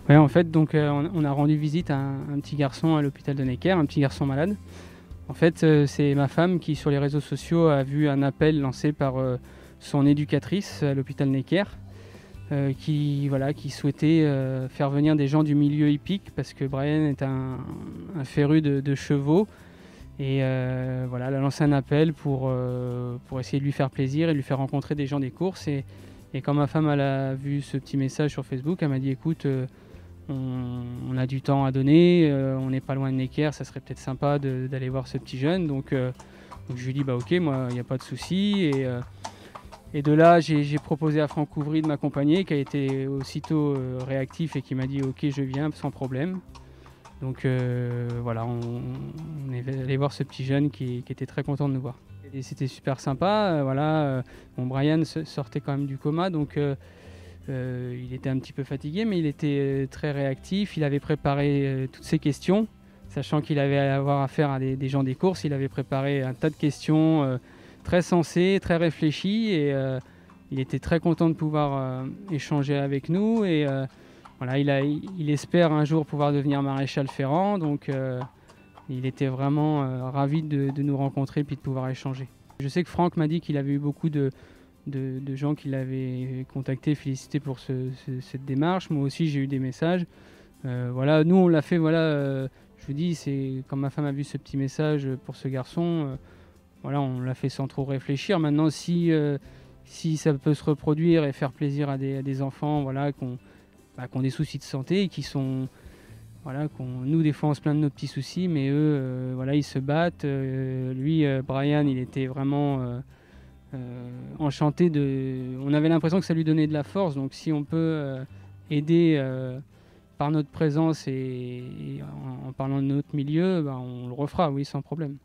Ouais, en fait, donc on a rendu visite à un petit garçon à l'hôpital de Necker, un petit garçon malade. En fait, c'est ma femme qui, sur les réseaux sociaux, a vu un appel lancé par son éducatrice à l'hôpital Necker, qui souhaitait faire venir des gens du milieu hippique, parce que Brian est un féru de chevaux. Et voilà, elle a lancé un appel pour essayer de lui faire plaisir et lui faire rencontrer des gens des courses. Et quand ma femme elle a vu ce petit message sur Facebook, elle m'a dit écoute, on a du temps à donner, on n'est pas loin de Necker, ça serait peut-être sympa d'aller voir ce petit jeune. Donc je lui ai dit bah ok, moi il n'y a pas de souci. Et de là, j'ai proposé à Franck Ouvry de m'accompagner, qui a été aussitôt réactif et qui m'a dit ok, je viens sans problème. Donc voilà, on est allé voir ce petit jeune qui était très content de nous voir. Et c'était super sympa. Bon, Brian sortait quand même du coma, donc il était un petit peu fatigué, mais il était très réactif. Il avait préparé toutes ses questions, sachant qu'il avait à avoir affaire à des gens des courses. Il avait préparé un tas de questions très sensées, très réfléchies, et il était très content de pouvoir échanger avec nous. Et voilà, il espère un jour pouvoir devenir maréchal ferrant, donc il était vraiment ravi de nous rencontrer et puis de pouvoir échanger. Je sais que Franck m'a dit qu'il avait eu beaucoup de gens qui l'avaient contacté, félicité pour cette démarche. Moi aussi, j'ai eu des messages. Voilà, nous, on l'a fait, je vous dis, c'est quand ma femme a vu ce petit message pour ce garçon, voilà, on l'a fait sans trop réfléchir. Maintenant, si ça peut se reproduire et faire plaisir à des enfants, voilà, qui ont des soucis de santé et qui sont... Voilà, nous, des fois, on se plaint de nos petits soucis, mais eux, voilà, ils se battent. Lui, Brian, il était vraiment enchanté On avait l'impression que ça lui donnait de la force. Donc, si on peut aider par notre présence et en parlant de notre milieu, ben, on le refera, oui, sans problème.